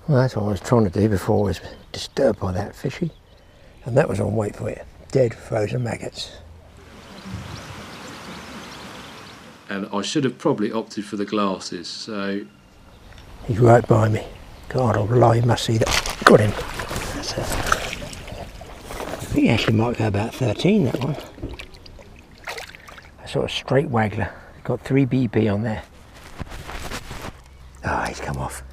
Well, that's what I was trying to do before I was disturbed by that fishy. And that was on, wait for it, dead frozen maggots. And I should have probably opted for the glasses, so... He's right by me. God, I'll lie, you must see that. Got him. That's it. I think he actually might go about 13, that one. A sort of straight waggler. Got 3 BB on there. Ah, he's come off.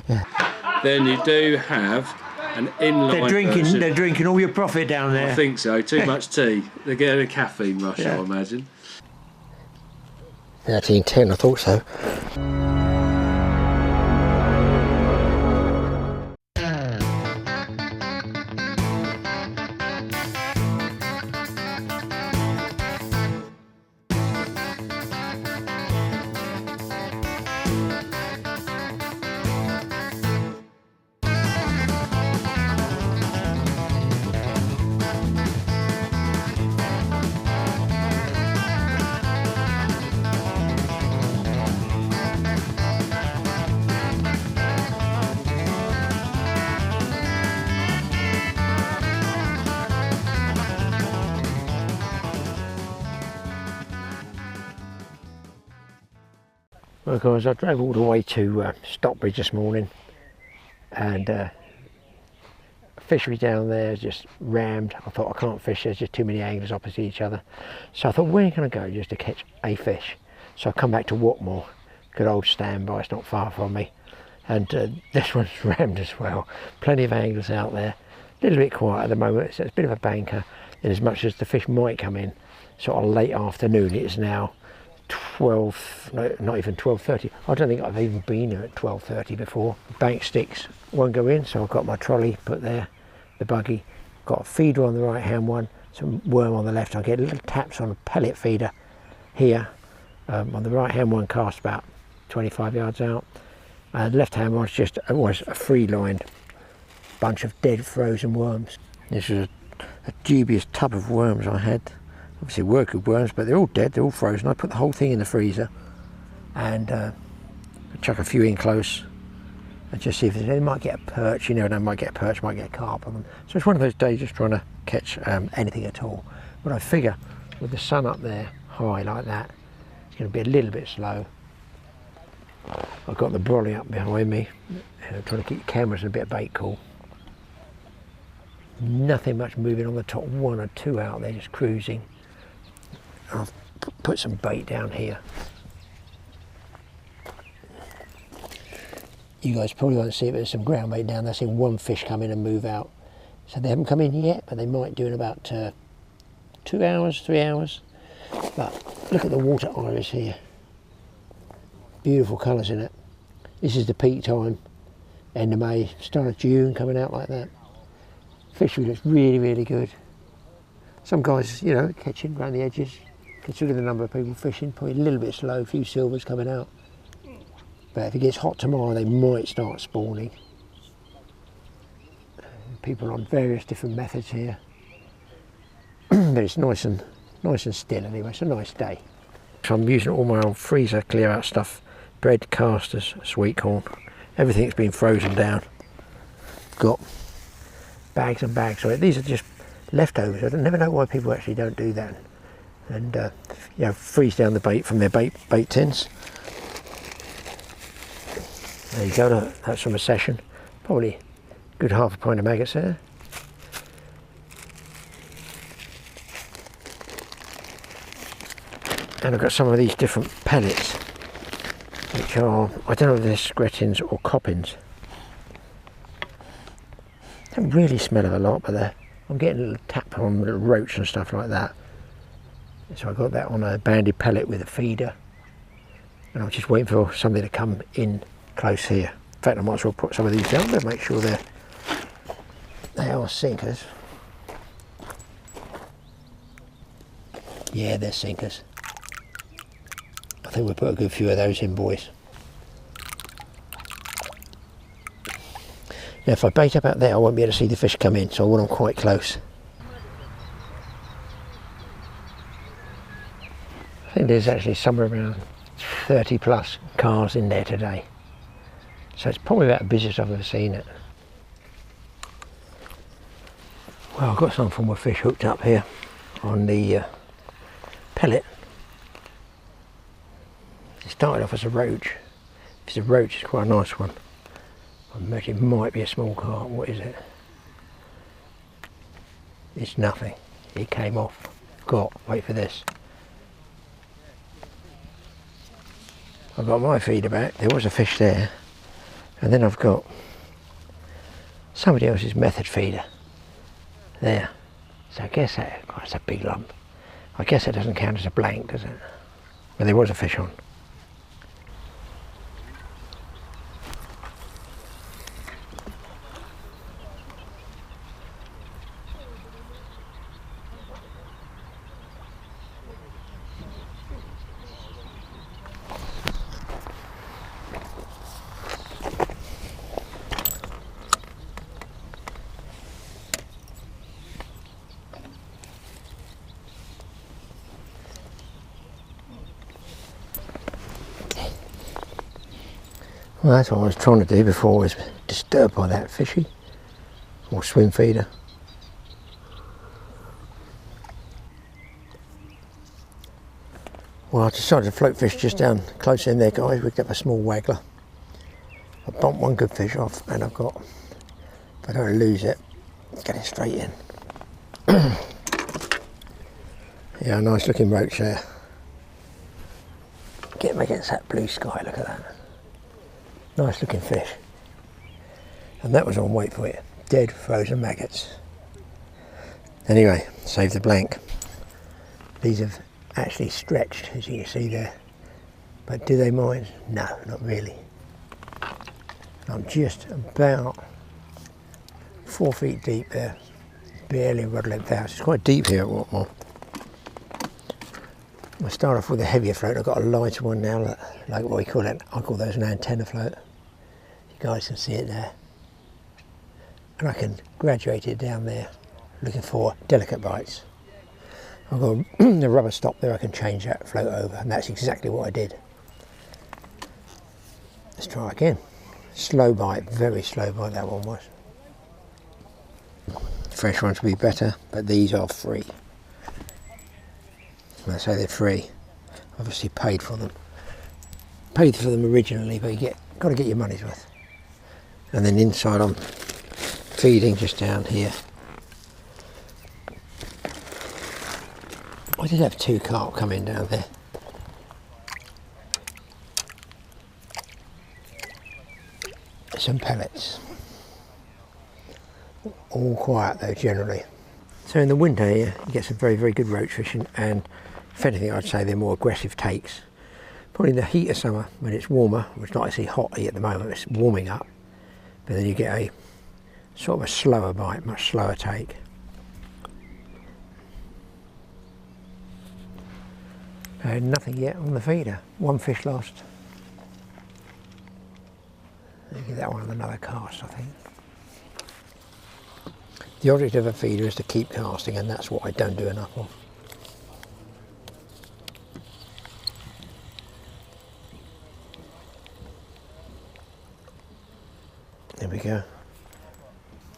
Yeah. Then you do have an inline version. They're drinking all your profit down there. I think so. Too much tea. They're getting a caffeine rush, yeah. I imagine. 13.10, I thought so. Well guys, I drove all the way to Stockbridge this morning, and fishery down there is just rammed. I thought I can't fish, there's just too many anglers opposite each other. So I thought, where can I go just to catch a fish? So I come back to Watmore, good old standby, it's not far from me. And this one's rammed as well. Plenty of anglers out there. A little bit quiet at the moment, so it's a bit of a banker, in as much as the fish might come in sort of late afternoon. It is now 12, no, not even 12:30. I don't think I've even been here at 12:30 before. Bank sticks won't go in, so I've got my trolley put there, the buggy, got a feeder on the right hand one, some worm on the left. I get little taps on a pellet feeder here. On the right hand one cast about 25 yards out, and the left hand one's just was a free lined bunch of dead frozen worms. This is a dubious tub of worms I had. Obviously were good worms, but they're all dead, they're all frozen. I put the whole thing in the freezer and chuck a few in close and just see if they might get a perch. You never know, might get a perch, might get a carp on them. So it's one of those days just trying to catch anything at all. But I figure with the sun up there high like that, it's going to be a little bit slow. I've got the brolly up behind me, trying to keep the cameras and a bit of bait cool. Nothing much moving on the top, 1 or 2 out there just cruising. I'll put some bait down here. You guys probably won't see it, but there's some ground bait down there. I've seen one fish come in and move out. So they haven't come in yet, but they might do in about 2 hours, 3 hours. But look at the water iris here. Beautiful colours in it. This is the peak time, end of May, start of June, coming out like that. Fishery looks really, really good. Some guys, you know, catching around the edges. Considering the number of people fishing, probably a little bit slow, a few silvers coming out. But if it gets hot tomorrow, they might start spawning. People on various different methods here. But it's nice and still anyway, it's a nice day. So I'm using all my old freezer clear out stuff. Bread, casters, sweet corn. Everything's been frozen down. Got bags and bags of it. These are just leftovers. I never know why people actually don't do that. And you know, freeze down the bait from their bait tins. There you go, that's from a session. Probably a good half a pint of maggots there. And I've got some of these different pellets, which are, I don't know if they're scretins or coppins. Don't really smell of a lot, but I'm getting a little tap on little roach and stuff like that. So I got that on a banded pellet with a feeder, and I'm just waiting for something to come in close here. In fact, I might as well put some of these down there, make sure they are sinkers. Yeah, they're sinkers. I think we'll put a good few of those in, boys. Now if I bait up out there, I won't be able to see the fish come in, so I want them quite close. I think there's actually somewhere around 30 plus cars in there today. So it's probably about the busiest I've ever seen it. Well, I've got some form of fish hooked up here on the pellet. It started off as a roach. If it's a roach, it's quite a nice one. I imagine it might be a small carp. What is it? It's nothing. It came off. Wait for this. I've got my feeder back. There was a fish there. And then I've got somebody else's method feeder there. So I guess that's a big lump. I guess it doesn't count as a blank, does it? But there was a fish on. Well, that's what I was trying to do before I was disturbed by that fishy, or swim feeder. Well, I decided to float fish just down close in there, guys. Rigged up a small waggler. I bumped one good fish off, and I've got, if I don't lose it, get it straight in. Yeah, a nice looking roach there. Get him against that blue sky, look at that. Nice looking fish. And that was on, wait for it, dead frozen maggots. Anyway, save the blank. These have actually stretched, as you can see there. But do they mind? No, not really. I'm just about 4 feet deep there. Barely rod length out. It's quite deep here at Watmore. I start off with a heavier float. I've got a lighter one now, like what we call it. I call those an antenna float. You guys can see it there. And I can graduate it down there, looking for delicate bites. I've got the rubber stop there. I can change that float over, and that's exactly what I did. Let's try again. Slow bite, very slow bite that one was. Fresh ones will be better, but these are free. When I say they're free, obviously paid for them. Paid for them originally, but got to get your money's worth. And then inside I'm feeding just down here. I did have 2 carp coming down there. Some pellets. All quiet though, generally. So in the winter here, you get some very, very good roach fishing, and if anything, I'd say they're more aggressive takes. Probably in the heat of summer, when it's warmer, well, it's not actually hot at the moment, it's warming up, but then you get a sort of a slower bite, much slower take. Nothing yet on the feeder. 1 fish lost. I'll give that one another cast, I think. The object of a feeder is to keep casting, and that's what I don't do enough of. There we go.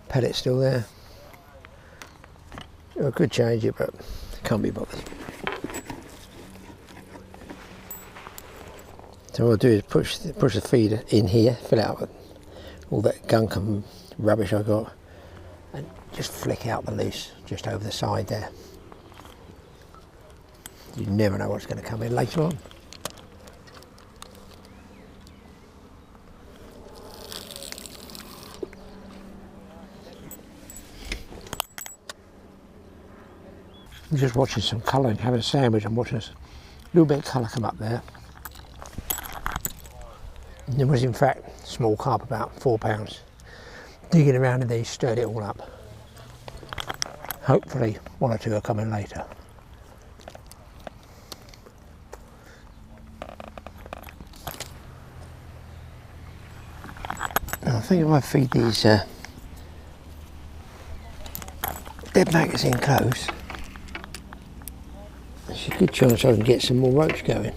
Pellet still there. I could change it, but can't be bothered. So what I'll do is push the feeder in here, fill it out with all that gunk and rubbish I got, and just flick out the loose just over the side there. You never know what's going to come in later on. I'm just watching some colour and having a sandwich. I'm watching a little bit of colour come up there. And there was in fact small carp, about 4 pounds. Digging around in these, stirred it all up. Hopefully 1 or 2 are coming later. I think if I feed these dead maggots in close, there's a good chance I can get some more roach going.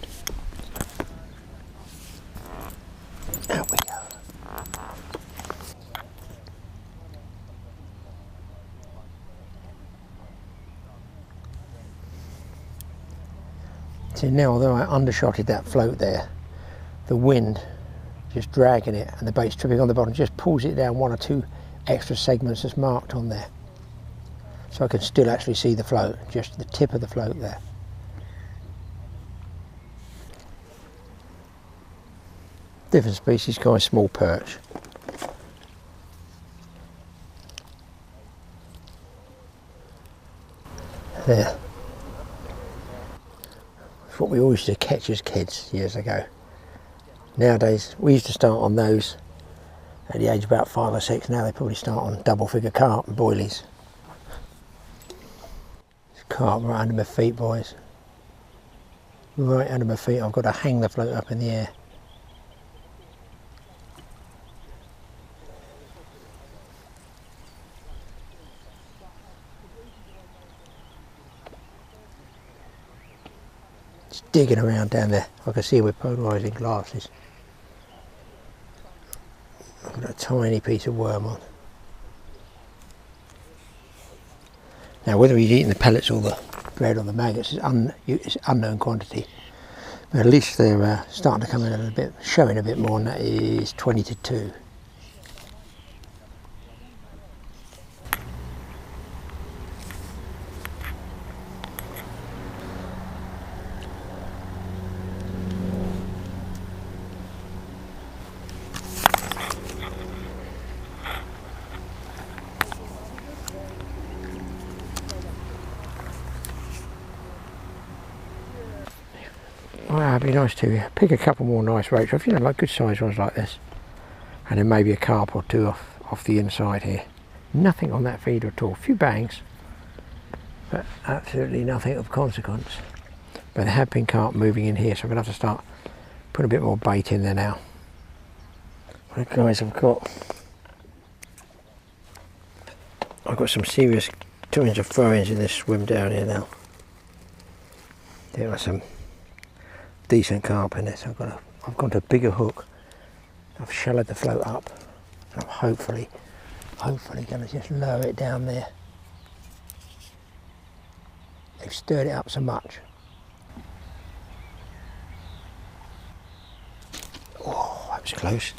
There we go. See now, although I undershotted that float there, the wind just dragging it and the bait's tripping on the bottom just pulls it down one or two extra segments that's marked on there. So I can still actually see the float, just the tip of the float there. Different species, kind of small perch. There. It's what we always used to catch as kids years ago. Nowadays, we used to start on those at the age of about 5 or 6. Now they probably start on double figure carp and boilies. There's carp right under my feet, boys. Right under my feet. I've got to hang the float up in the air. Digging around down there. I can see with polarising glasses. I've got a tiny piece of worm on. Now whether he's eating the pellets or the bread or the maggots is unknown quantity. But at least they're starting to come in a little bit, showing a bit more, and that is 20 to 2. Well, it'd be nice to pick a couple more nice roach off, you know, like good sized ones like this. And then maybe a carp or two off the inside here. Nothing on that feeder at all. A few bangs, but absolutely nothing of consequence. But there have been carp moving in here, so I'm going to have to start putting a bit more bait in there now. Right guys, I've got some serious 2-inch of throw-ins in this swim down here now. There are some decent carp in this. I've got a bigger hook. I've shallowed the float up, and I'm hopefully going to just lower it down there. They've stirred it up so much. Oh, that was close.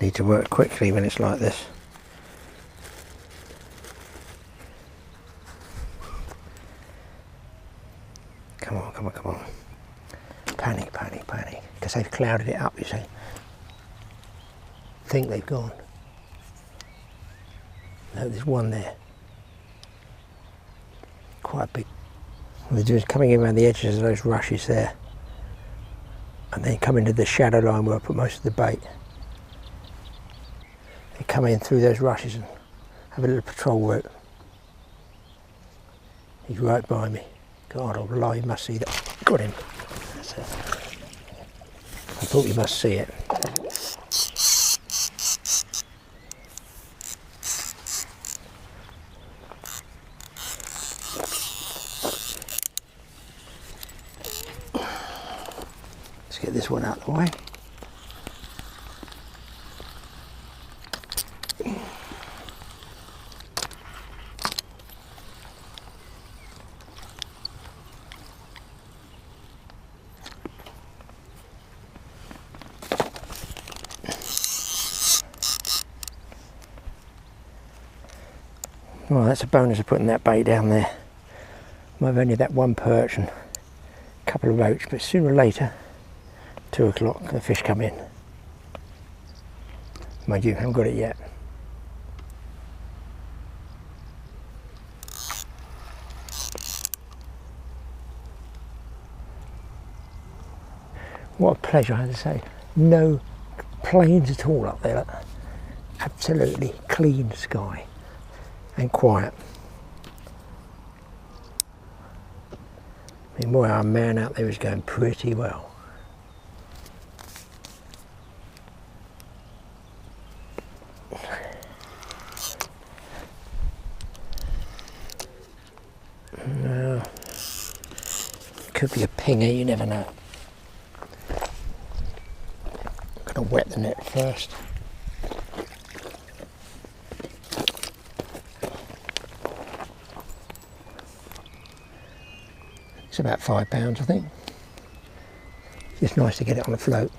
Need to work quickly when it's like this. Come on, come on, come on. Panic, panic, panic. Because they've clouded it up, you see. Think they've gone. No, there's one there. Quite big. What they're doing is coming in around the edges of those rushes there. And then come into the shadow line where I put most of the bait. They come in through those rushes and have a little patrol route. He's right by me. God, I'll lie, you must see that. Got him. That's it. I thought you must see it. Let's get this one out of the way. Well, that's a bonus of putting that bait down there. I've only that one perch and a couple of roach, but sooner or later, 2 o'clock, the fish come in. Mind you, I haven't got it yet. What a pleasure, I have to say. No planes at all up there. Absolutely clean sky. And quiet. I mean, boy, our man out there is going pretty well. No, could be a pinger, you never know. wet the net first. It's about £5, I think. It's nice to get it on a float.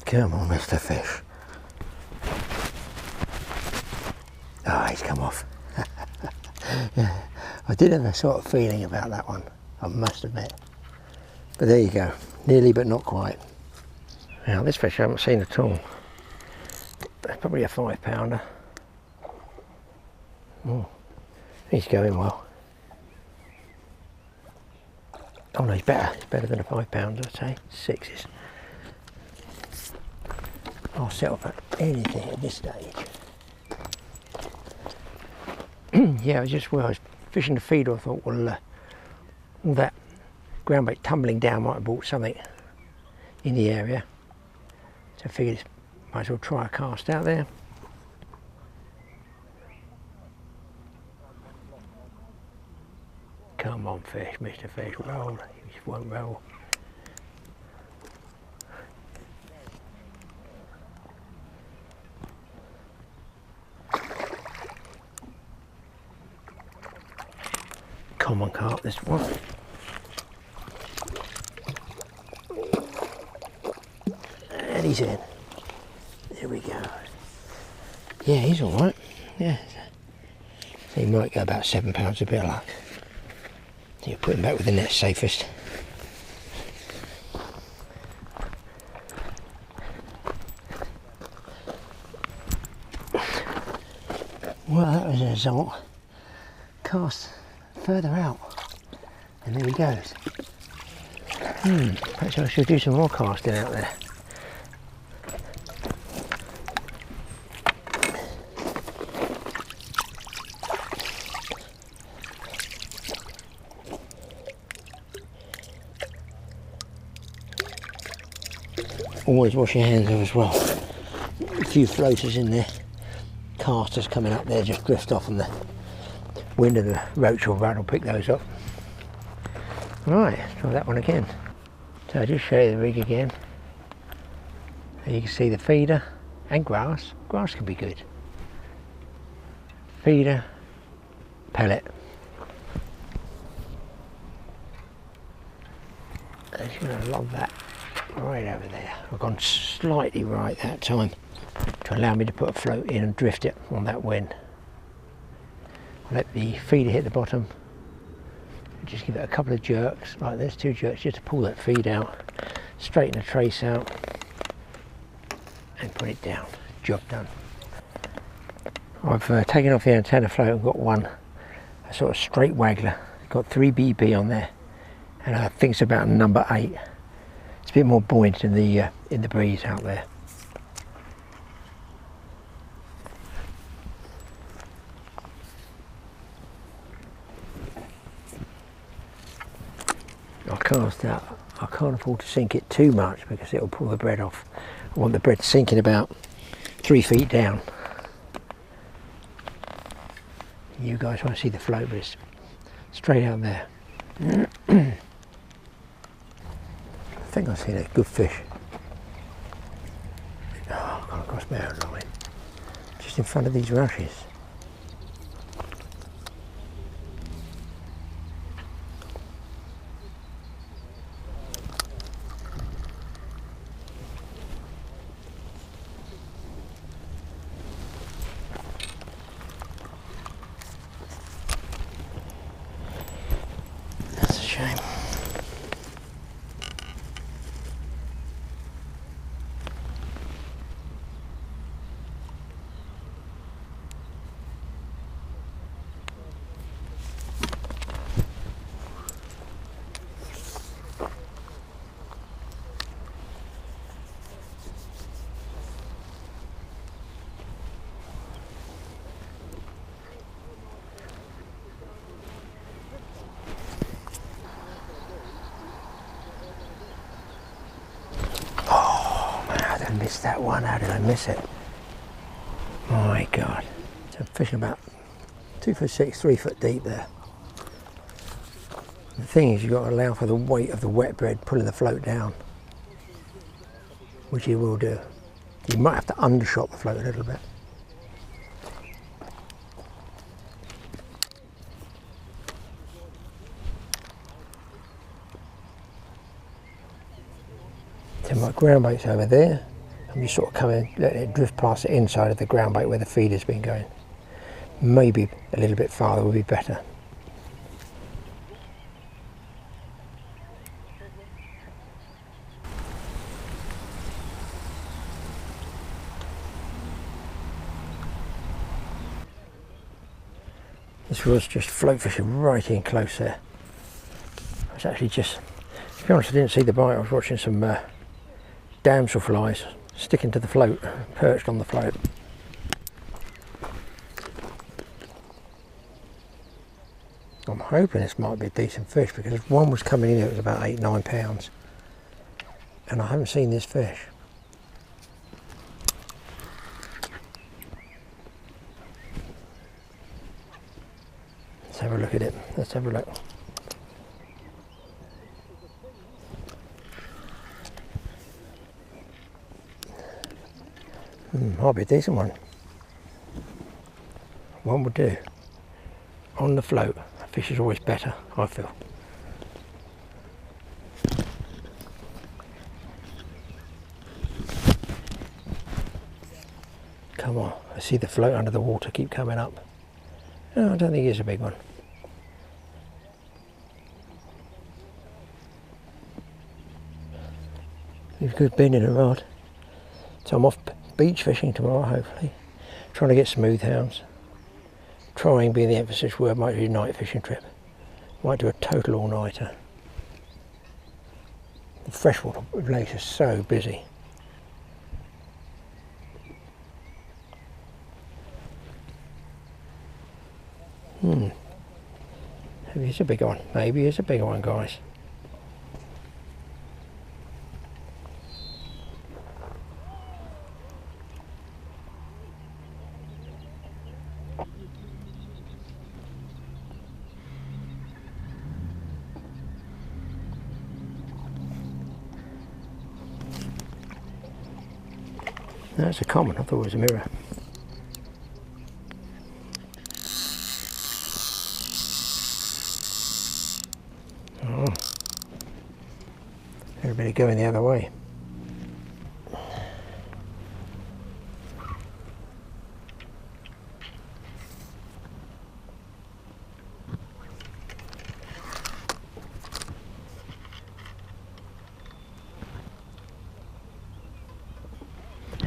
Come on, Mr. Fish. Ah, he's come off. Yeah, I did have a sort of feeling about that one, I must admit. But there you go, nearly but not quite. Now this fish I haven't seen at all. That's probably a £5. Oh, he's going well. Oh no, he's better. He's better than a £5, I'd say. Sixes. I'll settle for anything at this stage. Yeah, I was fishing the feeder. I thought, well, all that ground bait tumbling down might have brought something in the area. So I figured might as well try a cast out there. Come on, fish, Mr. Fish, roll. You just won't roll. Common carp, this one. And he's in. There we go. Yeah, he's all right. Yeah. So he might go about £7 a bit of luck. You put him back with the net safest. Well, that was a result. Cast further out, and there he goes. Perhaps I should do some more casting out there. Always wash your hands off as well. A few floaters in there, casters coming up there just drift off and the wind of the roach or rod will pick those up. Right, let's try that one again. So I'll just show you the rig again. And you can see the feeder and grass. Grass can be good. Feeder, pellet. I'm just going to lob that right over there. I've gone slightly right that time to allow me to put a float in and drift it on that wind. I'll let the feeder hit the bottom. Just give it a couple of jerks, like this, 2 jerks, just to pull that feed out, straighten the trace out, and put it down. Job done. I've taken off the antenna float and got one, a sort of straight waggler. Got 3 BB on there, and I think it's about number 8. It's a bit more buoyant in the breeze out there. I'll cast out. I can't afford to sink it too much because it'll pull the bread off. I want the bread sinking about 3 feet down. You guys want to see the float, but it's straight out there. I think I've seen a good fish. Oh, I've gone across my own line. Just in front of these rushes. That's a shame. Missed that one. How did I miss it? My God. So I'm fishing about 2 foot 6, 3 foot deep there. The thing is, you've got to allow for the weight of the wet bread pulling the float down, which you will do. You might have to undershot the float a little bit. So my ground bait's over there. I'm just sort of coming, letting it drift past the inside of the ground bait where the feeder's been going. Maybe a little bit farther would be better. This was just float fishing right in close there. I was actually just, to be honest, I didn't see the bite. I was watching some damsel flies sticking to the float, perched on the float. I'm hoping this might be a decent fish because one was coming in, it was about 8-9 pounds, and I haven't seen this fish. Let's have a look at it. Let's have a look. Might be a decent one. One would do. On the float, a fish is always better, I feel. Come on, I see the float under the water keep coming up. No, I don't think it's a big one. He's a good bin in a rod. So I'm off beach fishing tomorrow, hopefully. Trying to get smooth hounds. Trying being the emphasis word, might do a night fishing trip. Might do a total all-nighter. The freshwater lakes are so busy. Maybe it's a bigger one. Maybe it's a bigger one, guys. That's a common. I thought it was a mirror. Oh, everybody going the other way.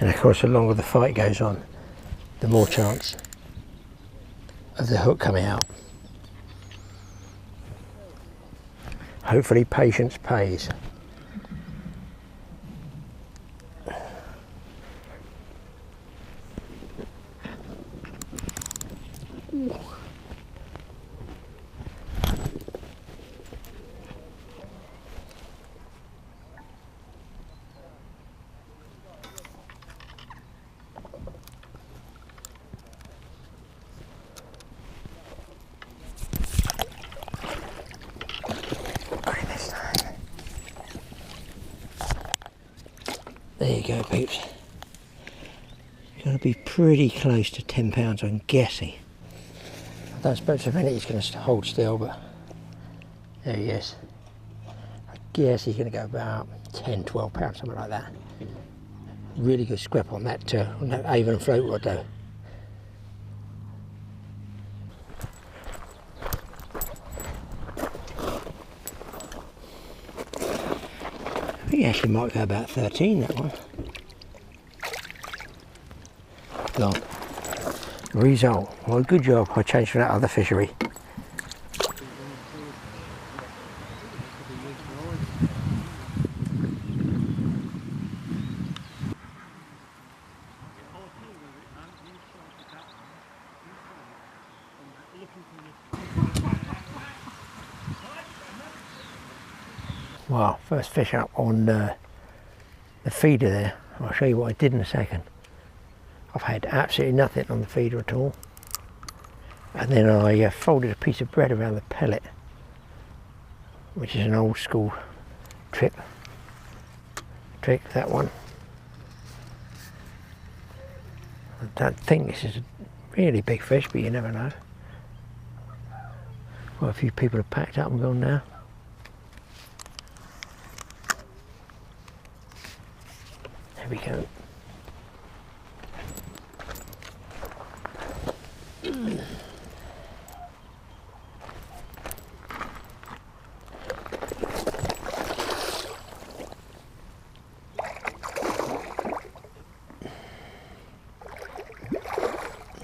And of course, the longer the fight goes on, the more chance of the hook coming out. Hopefully patience pays. There you go, peeps. It's going to be pretty close to 10 pounds, I'm guessing. I don't suppose for a minute he's going to hold still, but there he is. I guess he's going to go about 10, 12 pounds, something like that. Really good scrap on that Avon float rod though. I think he actually might go about 13, that one. Long. Result. Well, good job. I changed from that other fishery. Wow, first fish up on the feeder there. I'll show you what I did in a second. I've had absolutely nothing on the feeder at all. And then I folded a piece of bread around the pellet which is an old school trick, that one. I don't think this is a really big fish, but you never know. Well, a few people have packed up and gone now. There we go.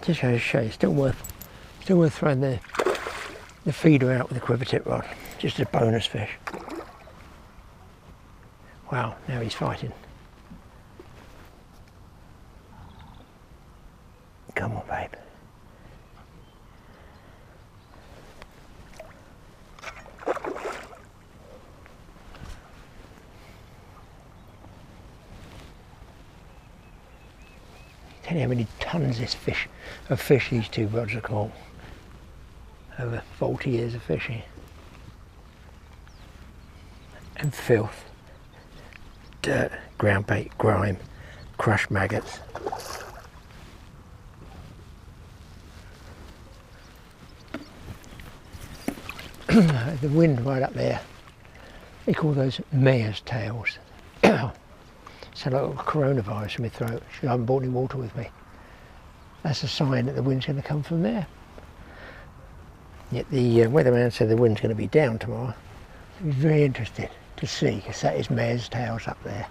Just goes to show you, still worth throwing the feeder out with a quiver tip rod. Just a bonus fish. Wow, now he's fighting. Come on, babe. Tell you how many tons of fish these two rods have caught. Over 40 years of fishing. And filth, dirt, ground bait, grime, crushed maggots. The wind right up there, they call those mare's tails. Sound like a coronavirus in my throat. I haven't brought any water with me. That's a sign that the wind's going to come from there. Yet the weatherman said the wind's going to be down tomorrow. I'd be very interested to see, because that is mare's tails up there.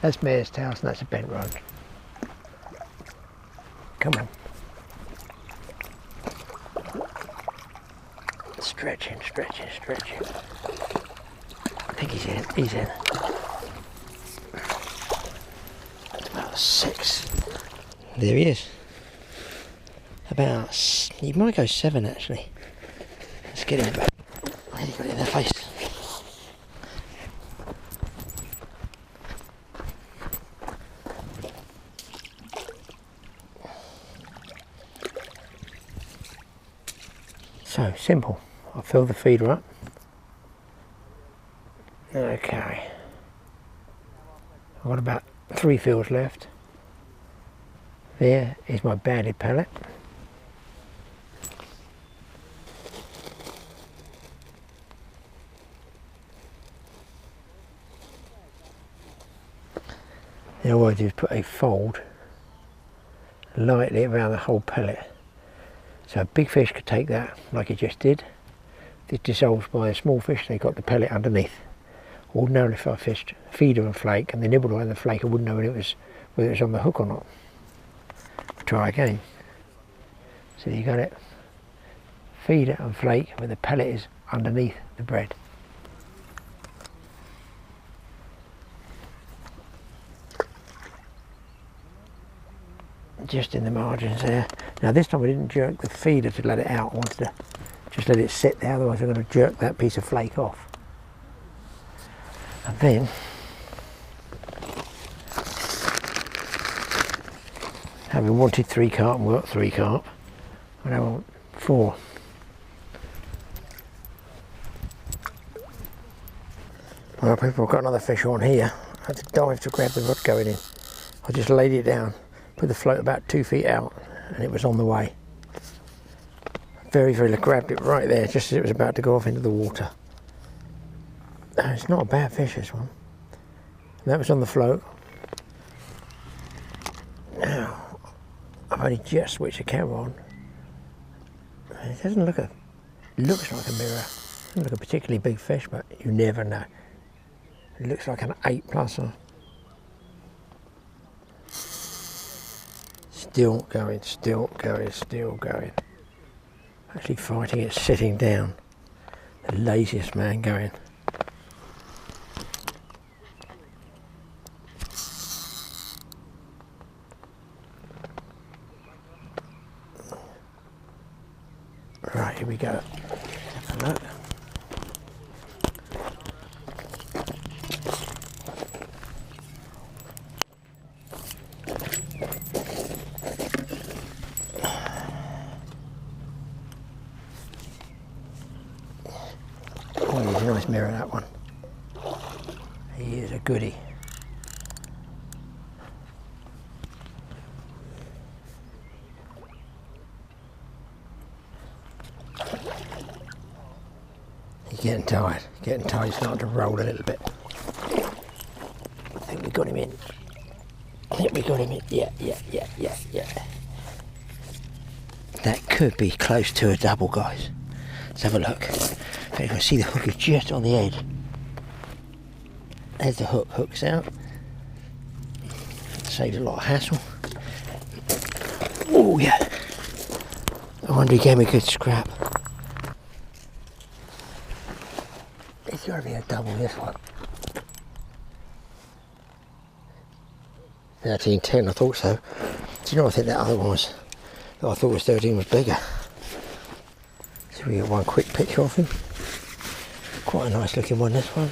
That's mare's tails and that's a bent rod. Come on. Stretching. I think he's in. About 6. There he is. He might go 7 actually. Let's get him back. I nearly got it in the face. So simple. I'll fill the feeder up. Okay. I've got about 3 fills left. There is my banded pellet. Then all I do is put a fold lightly around the whole pellet. So a big fish could take that like it just did. If it dissolves by a small fish, they got the pellet underneath. Ordinarily if I fished feeder and flake and they nibbled away on the flake, I wouldn't know whether it was on the hook or not. Try again. So you got it. Feeder and flake where the pellet is underneath the bread. Just in the margins there. Now this time I didn't jerk the feeder to let it out. I wanted to just let it sit there, otherwise I'm going to jerk that piece of flake off. And then having wanted 3 carp and worked 3 carp, I now want 4. Well, people, I've got another fish on here. I had to dive to grab the rod going in. I just laid it down, put the float about 2 feet out, and it was on the way. Very, grabbed it right there, just as it was about to go off into the water. It's not a bad fish, this one. And that was on the float. Now, I've only just switched the camera on. It doesn't look looks like a mirror. It doesn't look a particularly big fish, but you never know. It looks like an 8+er. Still going. Actually fighting it sitting down. The laziest man going. Right, here we go. Have a look. mirror, that one. He is a goodie. He's getting tired, he's starting to roll a little bit. I think we got him in. Yeah. That could be close to a double, guys. Let's have a look. You can see the hook is just on the edge. There's the hook, hooks out. Saves a lot of hassle. Oh yeah. I wonder he gave me a good scrap. It's got to be a double, this one. 13.10, I thought so. Do you know, I think that other one was, that I thought was 13 was bigger. So we get one quick picture of him. Quite a nice looking one, this one.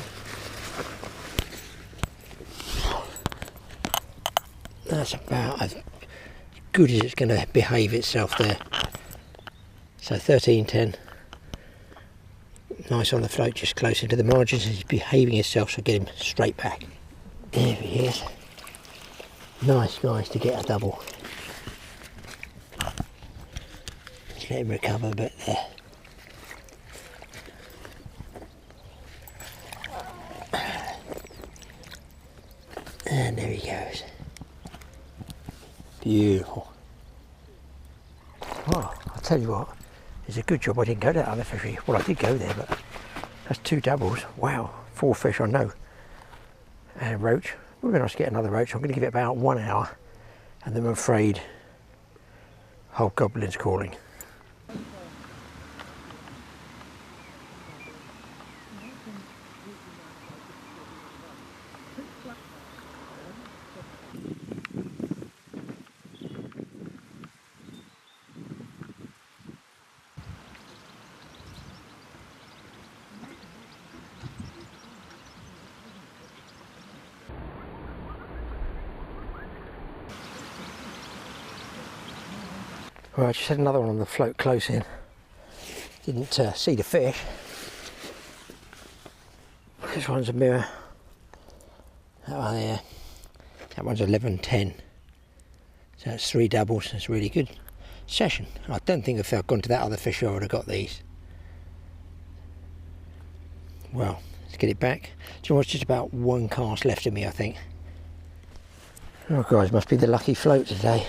That's about as good as it's going to behave itself there. So 13.10. Nice on the float, just close into the margins. He's behaving himself, so get him straight back. There he is. Nice guys to get a double. Just let him recover a bit there. And there he goes. Beautiful. Well, I'll tell you what, it's a good job I didn't go to that other fishery. Well, I did go there, but that's 2 doubles. Wow, 4 fish I know. And a roach. We're going to get another roach. I'm going to give it about 1 hour, and then I'm afraid hobgoblin's calling. Right, I just had another one on the float close in. Didn't see the fish. This one's a mirror. That one there. That one's 11.10. So that's 3 doubles. That's a really good session. I don't think if I'd gone to that other fish I would have got these. Well, let's get it back. Do you know what's just about 1 cast left of me, I think. Oh guys, must be the lucky float today.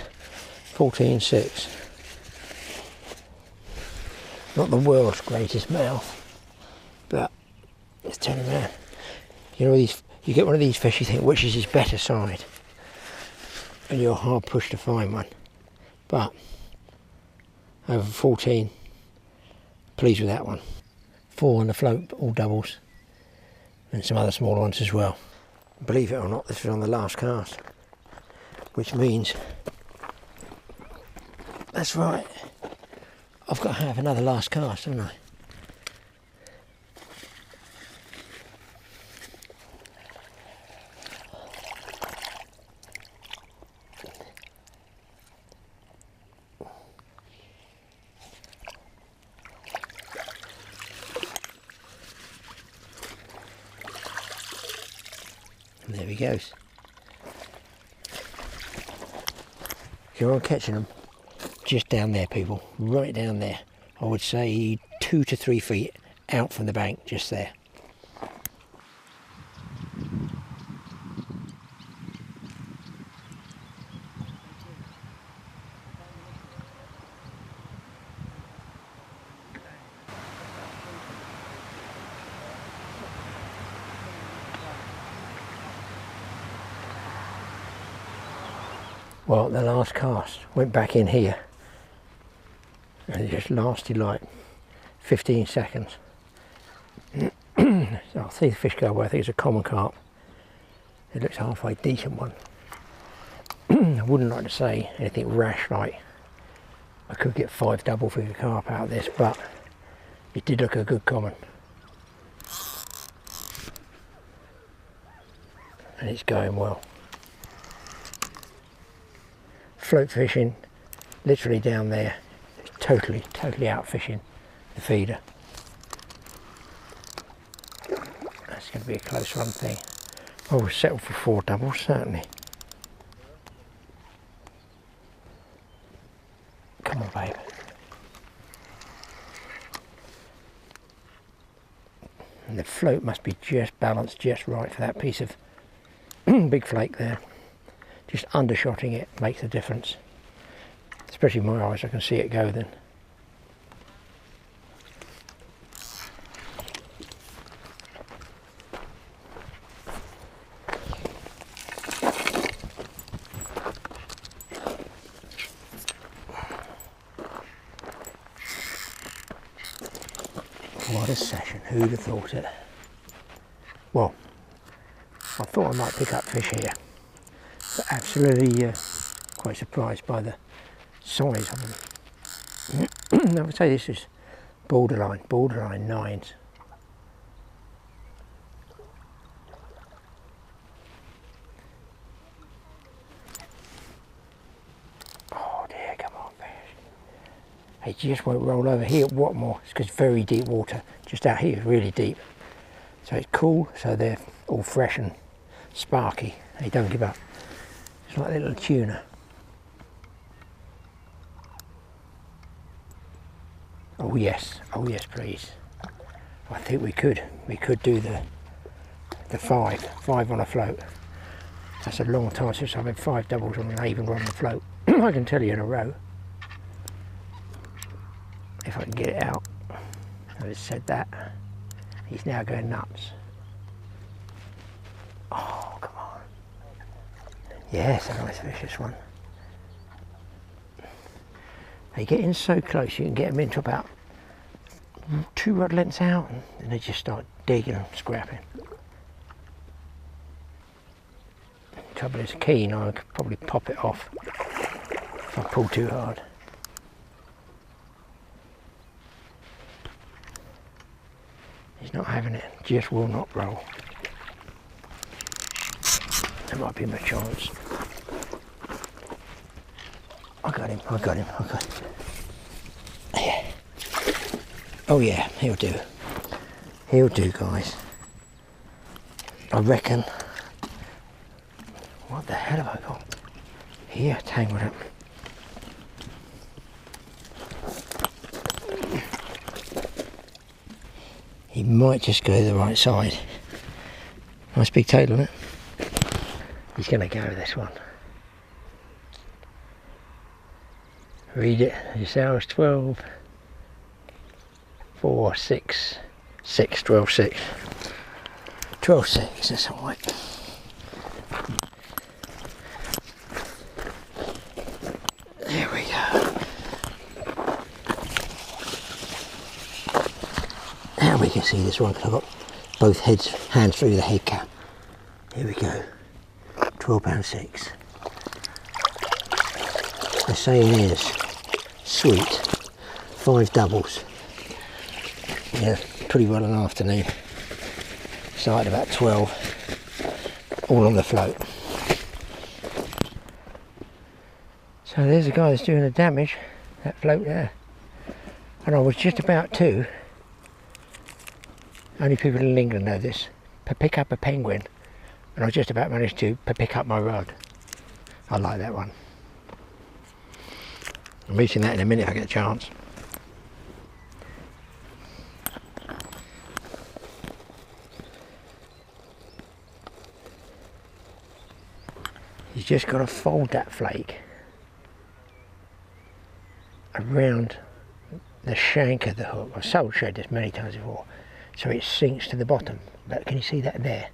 14.6. Not the world's greatest mouth, but let's turn him around. You know, you get one of these fish, you think which is his better side, and you're hard pushed to find one. But over 14, pleased with that one. 4 on the float, all doubles, and some other smaller ones as well. Believe it or not, this was on the last cast, which means that's right. I've got to have another last cast, haven't I? And there he goes. You're on catching them. Just down there, people, right down there. I would say 2 to 3 feet out from the bank, just there. Well, the last cast went back in here. And it just lasted like 15 seconds. So I'll see the fish go away. I think it's a common carp. It looks a halfway decent one. I wouldn't like to say anything rash like I could get 5 double figure carp out of this, but it did look a good common. And it's going well. Float fishing, literally down there. Totally out fishing the feeder. going to be a close run thing. I will settle for 4 doubles, certainly. Come on, babe. And the float must be just balanced just right for that piece of big flake there. Just undershotting it makes a difference. Especially in my eyes, I can see it go then. What a session, who'd have thought it? Well, I thought I might pick up fish here, but absolutely quite surprised by the size of them. I would say this is borderline 9s. Oh dear, come on fish. It just won't roll over here at Watmore. It's because it's very deep water. Just out here is really deep. So it's cool, so they're all fresh and sparky. They don't give up. It's like a little tuna. Oh yes please. I think we could do the five on a float. That's a long time since I've had 5 doubles on an even rod on a float. I can tell you in a row. If I can get it out. I just said that. He's now going nuts. Oh, come on. Yes, a nice fish, this one. They get in so close, you can get them into about 2 rod lengths out, and they just start digging and scrapping. The trouble is, keen, I could probably pop it off if I pull too hard. He's not having it, just will not roll. That might be my chance. I got him. Yeah. Oh yeah, he'll do. He'll do, guys. I reckon. What the hell have I got? Here, tangled up. He might just go the right side. Nice big tail on it. He's going to go this one. Read it yourselves. 12, 4, 6, 6, 12, 6. 12, 6, that's alright. There we go. Now we can see this one because I've got both hands through the head cap. Here we go. £12.6. The saying is, sweet, 5 doubles. Yeah, pretty well an afternoon. Started about 12, all on the float. So there's a guy that's doing the damage, that float there. And I was just about to, only people in England know this, pick up a penguin. And I just about managed to pick up my rod. I like that one. I'm eating that in a minute if I get a chance. You've just got to fold that flake around the shank of the hook. I've showed this many times before. So it sinks to the bottom. But can you see that there?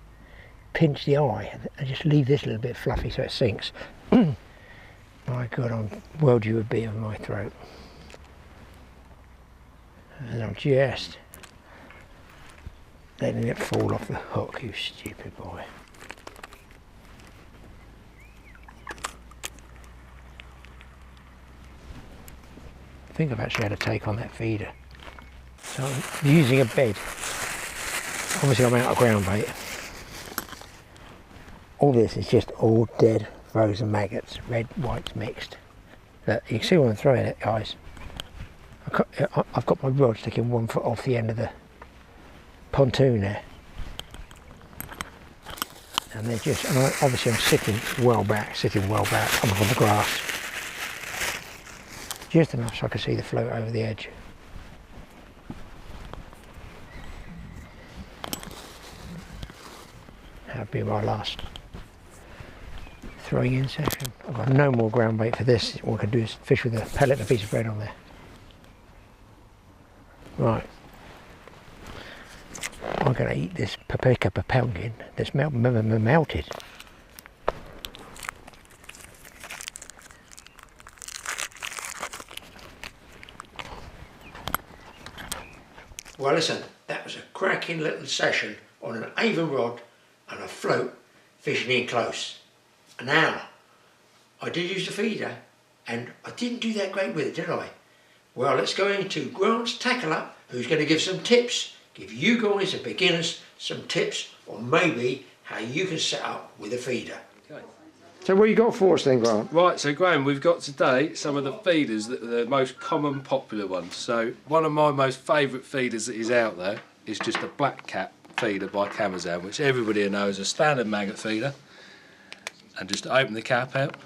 Pinch the eye and just leave this a little bit fluffy so it sinks. My God, well due a bit of my throat. And I'm just letting it fall off the hook, you stupid boy. I think I've actually had a take on that feeder. So I'm using a bed. Obviously I'm out of ground bait. All this is just all dead frozen maggots, red, white mixed. Look, you can see when I'm throwing it, guys. I've got my rod sticking 1 foot off the end of the pontoon there. And they're just, and obviously I'm sitting well back, I'm on the grass. Just enough so I can see the float over the edge. That'll be my last throwing in session. I've got no more ground bait for this. What I can do is fish with a pellet and a piece of bread on there. Right. I'm going to eat this paprika pumpkin that's melted. Well, listen, that was a cracking little session on an Avon rod and a float fishing in close. And now, I did use the feeder and I didn't do that great with it, did I? Well, let's go into Grant's Tackle Up, who's going to give some tips. Give you guys, the beginners, some tips on maybe how you can set up with a feeder. Okay. So what you got for us then, Grant? Right, so Graeme, we've got today some of the feeders that are the most common popular ones. So one of my most favourite feeders that is out there is just a black cap feeder by Camazan, which everybody knows is a standard maggot feeder. And just open the cap out,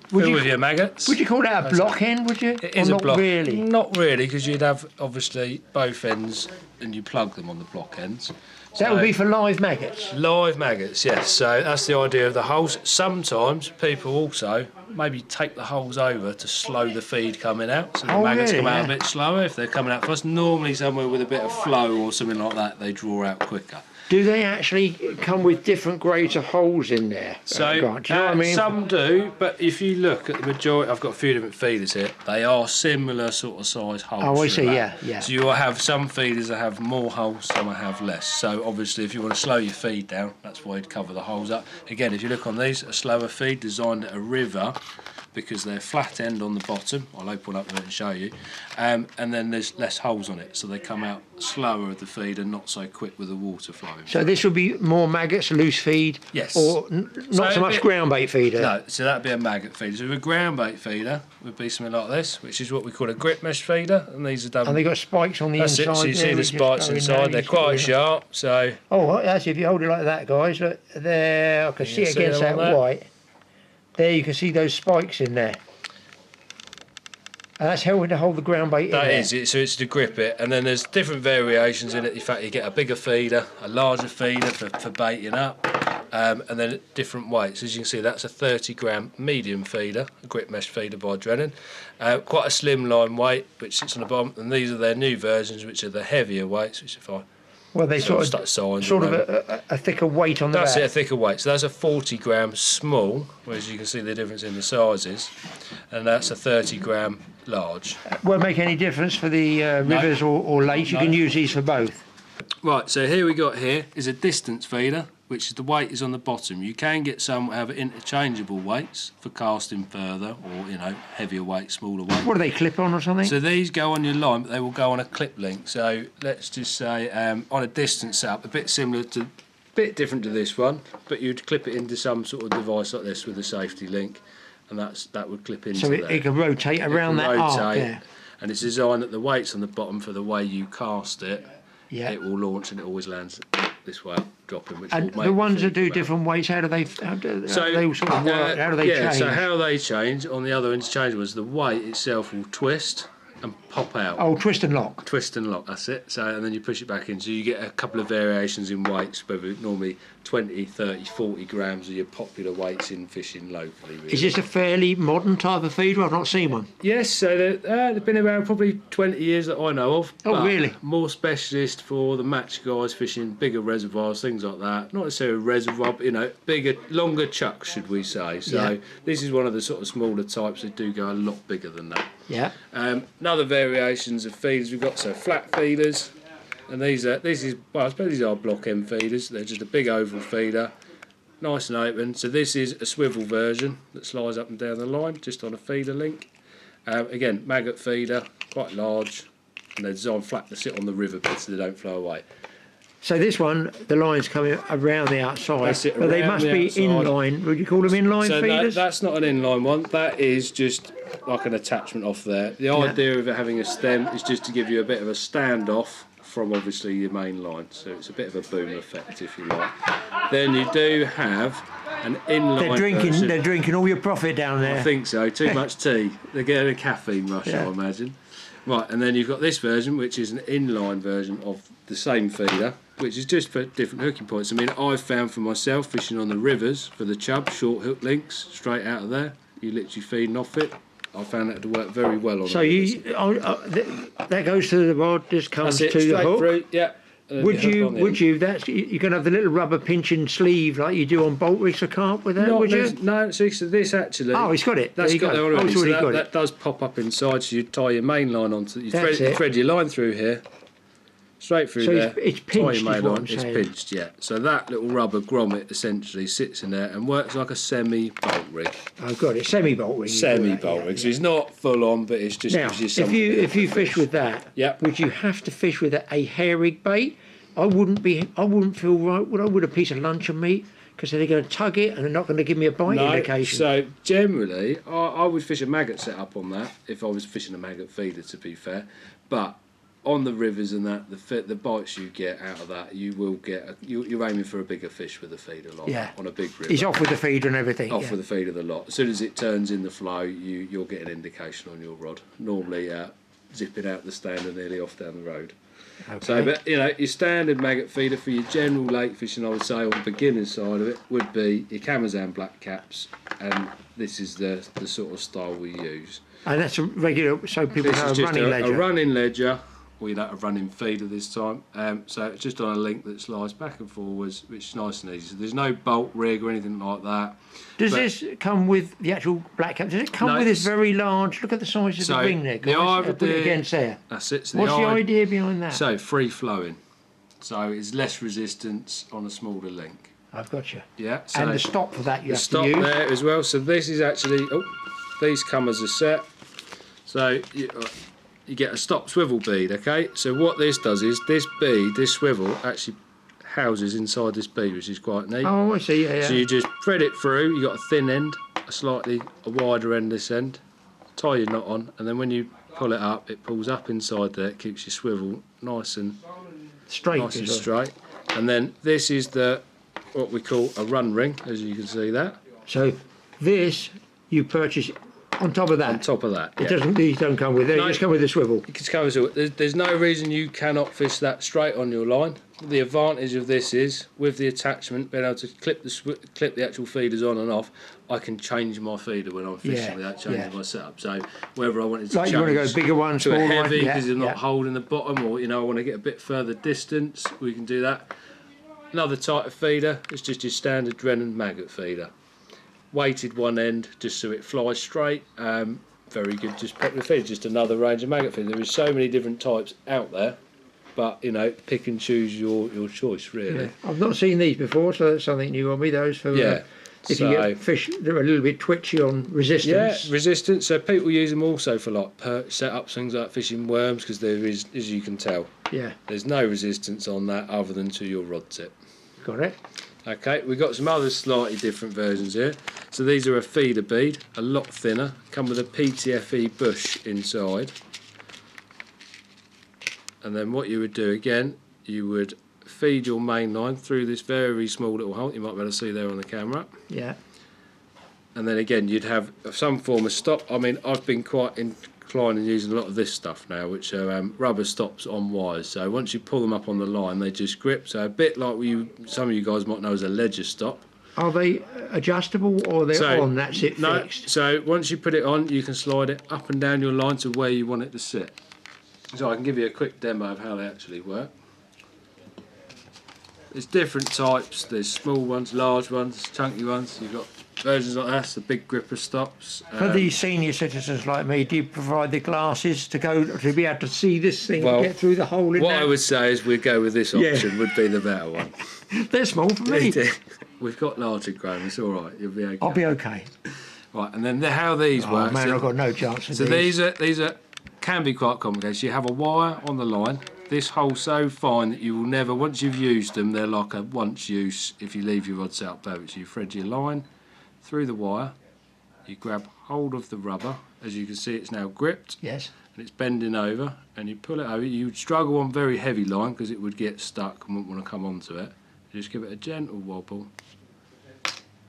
fill with your maggots. Would you call that a block end, would you? It is or a block. Really? Not really, because you'd have obviously both ends and you plug them on the block ends. So that would be for live maggots? Live maggots, yes. So that's the idea of the holes. Sometimes people also maybe take the holes over to slow the feed coming out, so the maggots come out a bit slower if they're coming out first. Normally somewhere with a bit of flow or something like that, they draw out quicker. Do they actually come with different grades of holes in there? So, do you know what I mean? Some do, but if you look at the majority, I've got a few different feeders here, they are similar sort of size holes. Oh, I see, yeah. So you'll have some feeders that have more holes, some that have less. So obviously if you want to slow your feed down, that's why you'd cover the holes up. Again, if you look on these, a slower feed designed at a river, because they're flat end on the bottom. I'll open up there and show you. And then there's less holes on it, so they come out slower at the feed and not so quick with the water flowing. So this would be more maggots, loose feed? Yes. Or not so much ground bait feeder? No, so that'd be a maggot feeder. So a ground bait feeder would be something like this, which is what we call a grip mesh feeder, and these are done. And they got spikes on the inside. That's it. So you see the spikes inside. They're quite sharp. So. Oh, that's if you hold it like that, guys. Look there. I can see it against that white. There you can see those spikes in there. And that's helping to hold the ground bait in there. That is it, so it's to grip it. And then there's different variations in it. In fact, you get a bigger feeder, a larger feeder for baiting up, and then different weights. As you can see, that's a 30 gram medium feeder, a grip mesh feeder by Drennan. Quite a slim line weight, which sits on the bottom. And these are their new versions, which are the heavier weights, which are fine. Well, they sort of a thicker weight on the back. That's it, a thicker weight. So that's a 40 gram small, whereas you can see the difference in the sizes, and that's a 30 gram large. Won't make any difference for the rivers or lakes. You can use these for both. Right, so here we got here is a distance feeder, which is the weight is on the bottom. You can get some that have interchangeable weights for casting further, or heavier weight, smaller weight. What do they clip on or something? So these go on your line, but they will go on a clip link. So let's just say on a distance setup, a bit similar to, bit different to this one, but you'd clip it into some sort of device like this with a safety link, and that would clip into there. So it can rotate around that arc there. And it's designed that the weight's on the bottom for the way you cast it. Yeah. It will launch and it always lands this way, dropping. Which and the ones that do different weights, how do they change? Yeah, so how they change on the other interchangeables, the weight itself will twist and pop out. Oh, twist and lock. Twist and lock, that's it. So, and then you push it back in. So you get a couple of variations in weights, whether normally 20, 30, 40 grams are your popular weights in fishing locally. Really. Is this a fairly modern type of feeder? I've not seen one. Yes, so they've been around probably 20 years that I know of. Oh, really? More specialist for the match guys fishing bigger reservoirs, things like that. Not necessarily a reservoir, but bigger, longer chucks, should we say. So this is one of the sort of smaller types that do go a lot bigger than that. Yeah. Another variations of feeders we've got, so flat feeders, and I suppose these are block end feeders. They're just a big oval feeder, nice and open. So this is a swivel version that slides up and down the line, just on a feeder link. Again, maggot feeder, quite large, and they're designed flat to sit on the river bed so they don't flow away. So this one, the line's coming around the outside, That's it, but they must be inline. Would you call them inline feeders? That's not an inline one. That is just like an attachment off there. The idea of it having a stem is just to give you a bit of a standoff from obviously your main line, so it's a bit of a boom effect if you like. Then you do have an inline version. They're drinking all your profit down there. I think so, too much tea. They're getting a caffeine rush, I imagine. Right, and then you've got this version, which is an inline version of the same feeder, which is just for different hooking points. I mean, I've found for myself, fishing on the rivers for the chub, short hook links, straight out of there, you literally feeding off it. I found that to work very well on so that goes to the rod, just comes to the hook? Through, yeah. Would you, you're going to have the little rubber pinching sleeve like you do on bolt rigs or carp with that, would you? No, see, so this actually... Oh, it's got it. That's got there already. Oh, so that does pop up inside, so you tie your main line onto... You thread your line through here, straight through there. So it's pinched, tie your main line. It's pinched, yeah. So that little rubber grommet essentially sits in there and works like a semi-bolt rig. I've got it, semi-bolt rig. Semi-bolt rig, so it's not full on, but it's just gives you something. If you fish with that, would you have to fish with a hair rig bait? I wouldn't feel right with a piece of luncheon meat, because they're going to tug it and they're not going to give me a bite indication. So generally, I would fish a maggot setup on that if I was fishing a maggot feeder, to be fair. But on the rivers and that, the bites you get out of that, you will get. You're aiming for a bigger fish with a feeder line on a big river. He's off with the feeder and everything. Off with the feeder the lot. As soon as it turns in the flow, you'll get an indication on your rod. Normally zipping out the stand and nearly off down the road. Okay. So, but your standard maggot feeder for your general lake fishing, I would say, on the beginner side of it, would be your Camazan black caps, and this is the sort of style we use. And that's a regular, so people know a running ledger. A running ledger, or a running feeder this time. So it's just on a link that slides back and forwards, which is nice and easy. So there's no bolt rig or anything like that. Does this come with the actual black cap? Does it come with this very large? Look at the size of the ring there, guys. Put it against there. That's it. So what's the idea behind that? So free flowing. So it's less resistance on a smaller link. I've got you. Yeah. So and the stop for that you have to use. The stop there as well. So this is actually these come as a set. So you get a stop swivel bead. Okay. So what this does is this bead, this swivel, actually houses inside this bead, which is quite neat. Oh, I see. Yeah. So you just thread it through. You got a thin end, a wider end this end. Tie your knot on, and then when you pull it up, it pulls up inside there. It keeps your swivel nice and straight. And then this is what we call a run ring, as you can see that. So this you purchase on top of that. On top of that, These don't come with it. They just come with a swivel. It just comes with it. There's no reason you cannot fish that straight on your line. The advantage of this is, with the attachment, being able to clip the actual feeders on and off, I can change my feeder when I'm fishing without changing my setup. So whether I wanted to change you want to go bigger one, to a heavy because you're not holding the bottom, or I want to get a bit further distance, we can do that. Another type of feeder is just your standard Drennan maggot feeder. Weighted one end just so it flies straight. Very good, just popular feeder. Just another range of maggot feeder. There is so many different types out there. But pick and choose your choice, really. Yeah. I've not seen these before, so that's something new on me. Those for if you get fish that are a little bit twitchy on resistance. Yeah, resistance. So people use them also for like perch setups, things like fishing worms, because there is, as you can tell, there's no resistance on that other than to your rod tip. Got it. Okay, we've got some other slightly different versions here. So these are a feeder bead, a lot thinner, come with a PTFE bush inside. And then what you would do again, you would feed your main line through this very small little hole. You might be able to see there on the camera. Yeah. And then again, you'd have some form of stop. I mean, I've been quite inclined in using a lot of this stuff now, which are rubber stops on wires. So once you pull them up on the line, they just grip. So a bit like some of you guys might know as a ledger stop. Are they adjustable, or they're on? That's it fixed. So once you put it on, you can slide it up and down your line to where you want it to sit. So I can give you a quick demo of how they actually work. There's different types. There's small ones, large ones, chunky ones. You've got versions like that, the big gripper stops. For the senior citizens like me, do you provide the glasses to be able to see this thing and get through the hole in What I would say is we'd go with this option, would be the better one. They're small for me. We've got larger, Graeme, it's all right, you'll be okay. I'll be okay. Right, and then how these work. Oh man, I've got no chance for these. So these can be quite complicated. So you have a wire on the line. This hole's so fine that you will never, once you've used them, they're like a once use if you leave your rod set up there. So you thread your line through the wire, you grab hold of the rubber, as you can see it's now gripped. Yes. and it's bending over, and you pull it over. You would struggle on very heavy line because it would get stuck and wouldn't want to come onto it. You just give it a gentle wobble,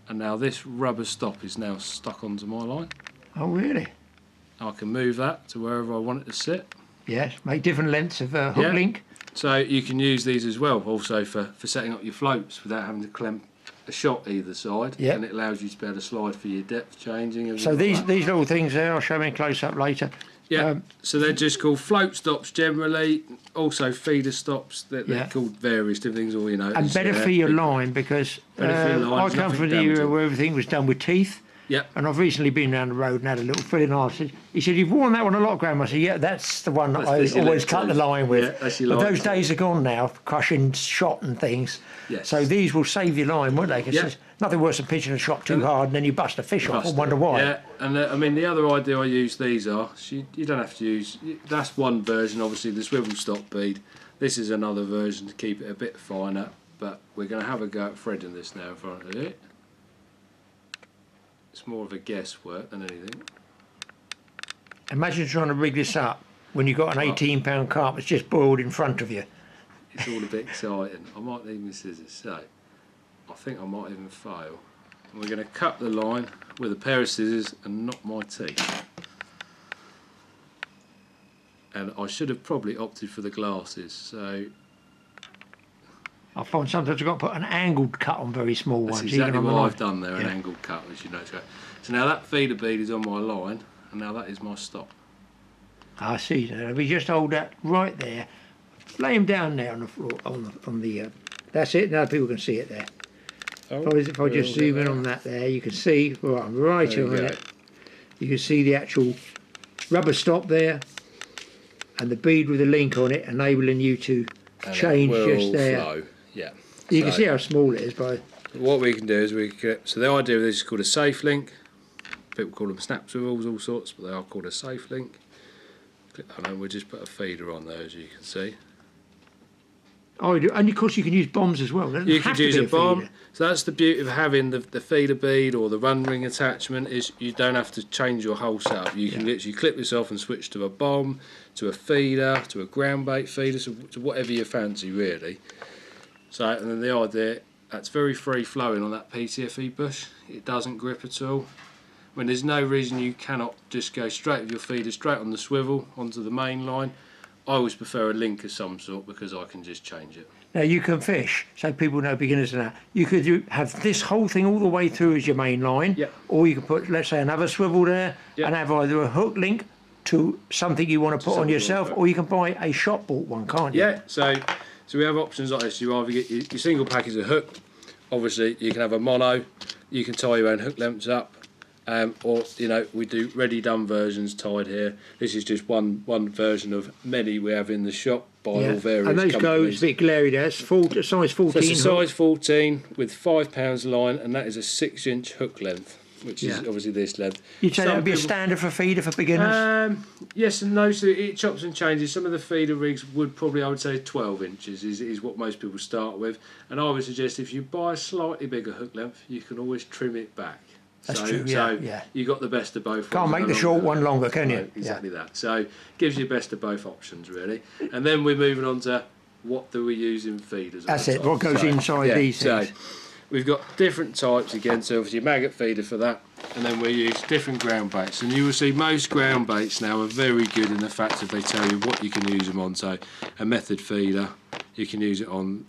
and now this rubber stop is now stuck onto my line. Oh, really? I can move that to wherever I want it to sit. Yes, make different lengths of hook Yeah. link. So you can use these as well, also for setting up your floats without having to clamp a shot either side. Yep. And it allows you to be able to slide for your depth changing. So these little things there, I'll show them in close up later. Yeah, so they're just called float stops generally, also feeder stops, they're called various different things, or you know. And better for your line, because I come from the era where everything was done with teeth. Yeah. And I've recently been down the road and had a little filling on. He said, "You've worn that one a lot, Graham." I said, "Yeah, that's the one that I always cut the line with." Yeah, that's your but line. those days are gone now, crushing shot and things. Yes. So these will save your line, won't they? Because there's nothing worse than pitching a shot too hard and then you bust a fish off and wonder why. Yeah, and I mean, the other idea I use these are, so you don't have to use, that's one version, obviously, the swivel stop bead. This is another version to keep it a bit finer, but we're going to have a go at threading this now in front of it. It's more of a guesswork than anything. Imagine trying to rig this up when you've got an 18-pound carp that's just boiled in front of you. It's all a bit exciting. I might need my scissors, so I think I might even fail. And we're going to cut the line with a pair of scissors and not my teeth. And I should have probably opted for the glasses, so I find sometimes I've got to put an angled cut on very small ones. that's exactly even on what the I've done there, an angled cut, as you know. So now that feeder bead is on my line, and now that is my stop. I see that. We just hold that right there. Lay him down there on the floor, on the that's it. Now people can see it there. Oh, If I just zoom in on that there, you can see, right, I'm right on it. You can see the actual rubber stop there, and the bead with a link on it, enabling you to change just there. Flow. Yeah. You can see how small it is by. What we can do is so the idea of this is called a safe link. People call them snap swivels, all sorts, but they are called a safe link. Click that on, we'll just put a feeder on there, as you can see. Oh, and of course you can use bombs as well. You could use a bomb. So that's the beauty of having the feeder bead or the run ring attachment, is you don't have to change your whole setup. You can literally clip this off and switch to a bomb, to a feeder, to a ground bait feeder, to whatever you fancy really. So, and then the idea, that's very free flowing on that PTFE bush. It doesn't grip at all. When there's no reason you cannot just go straight with your feeder straight on the swivel onto the main line. I always prefer a link of some sort because I can just change it. Now you can fish, so people know, beginners and that. You could have this whole thing all the way through as your main line, or you can put, let's say, another swivel there and have either a hook link to something you want to put on yourself, or you can buy a shop bought one, can't you? Yeah, so we have options like this. You either get your single package of hook, obviously you can have a mono, you can tie your own hook lengths up, or you know, we do ready done versions tied here. This is just one version of many we have in the shop by all various and those companies. go a bit glary there. It's size 14. So it's a size 14 with 5 pounds line, and that is a 6-inch hook length, which is obviously this length. You'd say that would be a standard for feeder for beginners? Yes and no, so it chops and changes. Some of the feeder rigs would probably, I would say 12 inches is what most people start with, and I would suggest if you buy a slightly bigger hook length, you can always trim it back. That's true, yeah. You got the best of both. Can't make the short one longer, can you? No, exactly that. So gives you best of both options really. And then we're moving on to what do we use in feeders. That's it. What goes inside these things? So we've got different types again. So obviously maggot feeder for that, and then we use different ground baits. And you will see most ground baits now are very good in the fact that they tell you what you can use them on. So a method feeder, you can use it on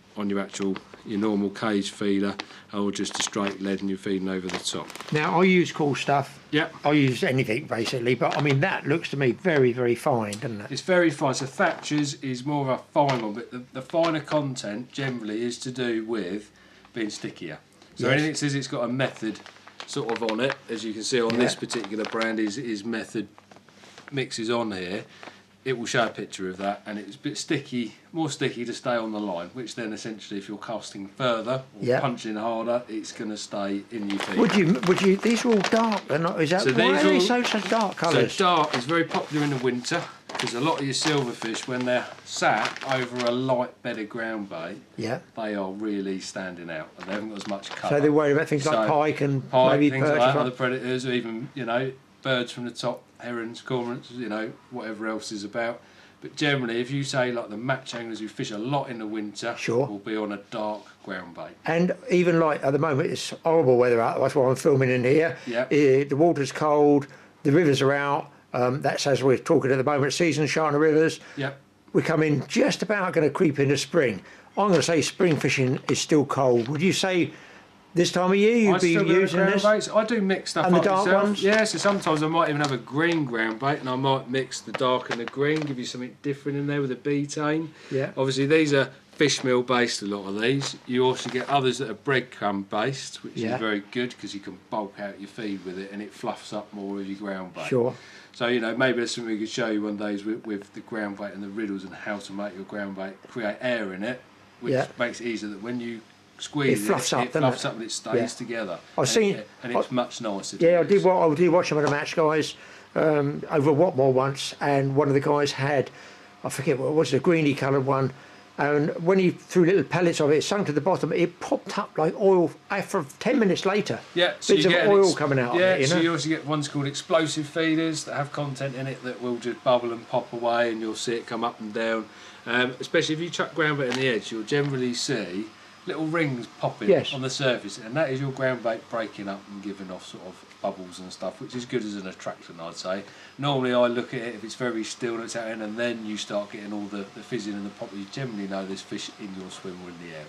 your normal cage feeder, or just a straight lead and you're feeding over the top. Now I use cool stuff. Yeah. I use anything basically, but I mean that looks to me very, very fine, doesn't it? It's very fine. So Thatcher's is more of a fine one, but the finer content generally is to do with being stickier. So anything that says it's got a method sort of on it, as you can see on this particular brand, is method mixes on here. It will show a picture of that, and it's a bit sticky, more sticky to stay on the line, which then essentially if you're casting further or punching harder, it's going to stay in your feet. Would you, these are all dark, they're not, is that, so why are they so dark colours? So dark is very popular in the winter, because a lot of your silverfish, when they're sat over a light bed of ground bait, they are really standing out, and they haven't got as much colour. So they're worried about things like pike and maybe things perch. like that, other predators, or even, you know, birds from the top, herons, cormorants, you know, whatever else is about. But generally, if you say like the match anglers who fish a lot in the winter, Sure. will be on a dark ground bait. And even like at the moment, it's horrible weather out. That's why I'm filming in here. Yeah. The water's cold, the rivers are out. That's as we're talking at the moment, season shine the rivers. Yep. We're coming just about going to creep into spring. I'm going to say spring fishing is still cold. Would you say this time of year you'd be using this? Baits. I do mix stuff and up the dark myself. ones? Yeah, so sometimes I might even have a green ground bait and I might mix the dark and the green, give you something different in there with a betaine. Yeah. Obviously these are fish meal based, a lot of these. You also get others that are breadcrumb based, which is very good because you can bulk out your feed with it and it fluffs up more of your ground bait. Sure. So, you know, maybe there's something we could show you one day with the ground bait and the riddles and how to make your ground bait create air in it, which makes it easier that when you squeeze it fluffs up and it stays together. I've seen, and it's much nicer. I did watch some of the match guys over at Watmore once, and one of the guys had, I forget what it was, a greeny coloured one, and when he threw little pellets of it, it sunk to the bottom, it popped up like oil after 10 minutes later. Yeah, so bits of oil coming out of it, you know? so you also get ones called explosive feeders that have content in it that will just bubble and pop away and you'll see it come up and down. Especially if you chuck ground bait on the edge, you'll generally see little rings popping on the surface, and that is your ground bait breaking up and giving off sort of bubbles and stuff, which is good as an attraction, I'd say. Normally I look at it, if it's very still and it's out in, and then you start getting all the fizzing and the pop, you generally know there's fish in your swim or in the area.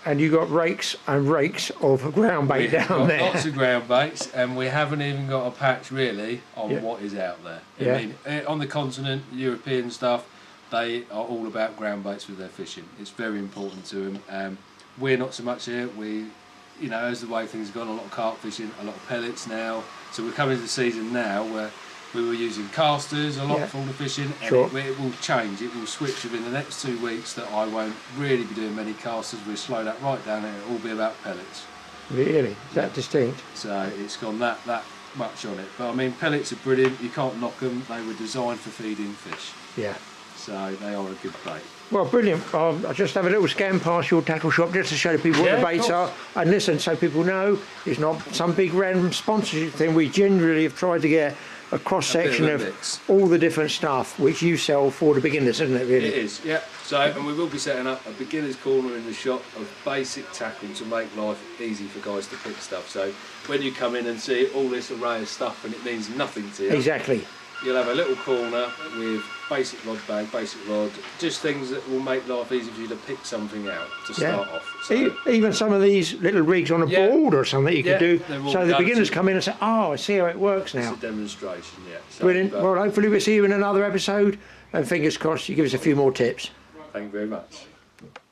And you've got rakes and rakes of ground bait down there. Lots of ground baits, and we haven't even got a patch really on what is out there. I mean, on the continent, European stuff, they are all about ground baits with their fishing. It's very important to them. We're not so much here. We, you know, as the way things have gone, a lot of carp fishing, a lot of pellets now. So we're coming to the season now where we were using casters a lot for all the fishing, and it will change. It will switch within the next 2 weeks that I won't really be doing many casters. We'll slow that right down and it'll all be about pellets. Really? Is that distinct? So it's gone that much on it. But I mean, pellets are brilliant. You can't knock them. They were designed for feeding fish. Yeah. So they are a good bait. Well, brilliant. I'll just have a little scan past your tackle shop just to show people what the baits are. And listen, so people know it's not some big random sponsorship thing. We generally have tried to get a cross-section of all the different stuff which you sell for the beginners, isn't it, really? It is, yeah. So, and we will be setting up a beginner's corner in the shop of basic tackle to make life easy for guys to pick stuff. So when you come in and see all this array of stuff and it means nothing to you. Exactly. You'll have a little corner with basic rod bag, basic rod, just things that will make life easy for you to pick something out to start off. So, even some of these little rigs on a board or something you can do, so the beginners come in and say, oh, I see how it works now. It's a demonstration, So, brilliant. Well, hopefully we'll see you in another episode, and fingers crossed you give us a few more tips. Thank you very much.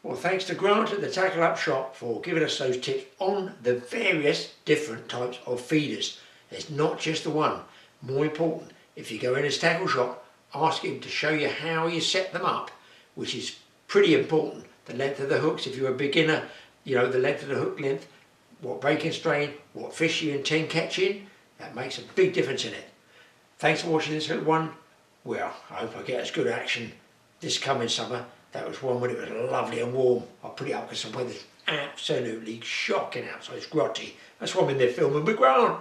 Well, thanks to Grant at the Tackle Up shop for giving us those tips on the various different types of feeders. There's not just the one. More important, if you go in his tackle shop, ask him to show you how you set them up, which is pretty important. The length of the hooks, if you're a beginner, you know, the length of the hook length, what breaking strain, what fish you intend catching, that makes a big difference in it. Thanks for watching this little one. Well, I hope I get as good action this coming summer. That was one when it was lovely and warm. I'll put it up because the weather's absolutely shocking outside. It's grotty. That's why I'm in there filming with Grant.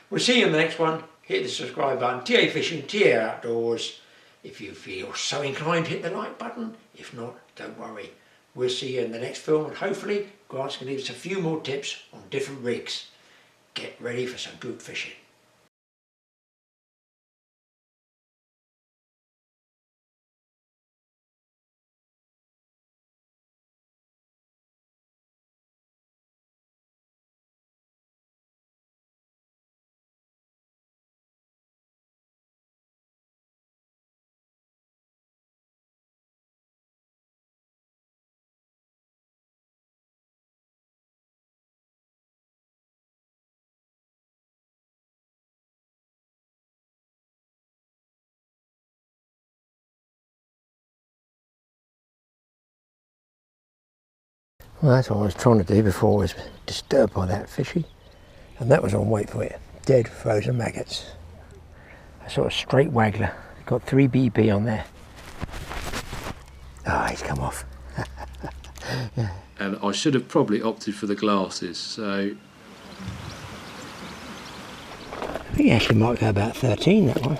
We'll see you in the next one. Hit the subscribe button. TA Fishing, TA Outdoors. If you feel so inclined, hit the like button. If not, don't worry. We'll see you in the next film, and hopefully Grant's going to give us a few more tips on different rigs. Get ready for some good fishing. Well, that's what I was trying to do before I was disturbed by that fishy. And that was on, wait for it, dead frozen maggots. A sort of straight waggler. Got 3 BP on there. Ah, he's come off. And I should have probably opted for the glasses, so... think it actually might go about 13, that one.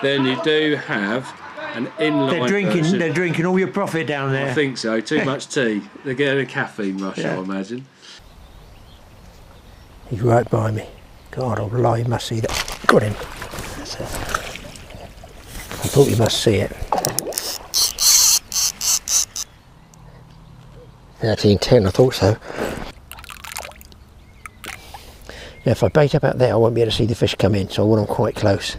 Then you do have an inline version. They're drinking all your profit down there. I think so. Too much tea. They're getting a caffeine rush, I imagine. He's right by me. God, I'll lie, you must see that. Got him. That's it. I thought you must see it. 13.10, I thought so. Now if I bait up out there, I won't be able to see the fish come in, so I want them quite close.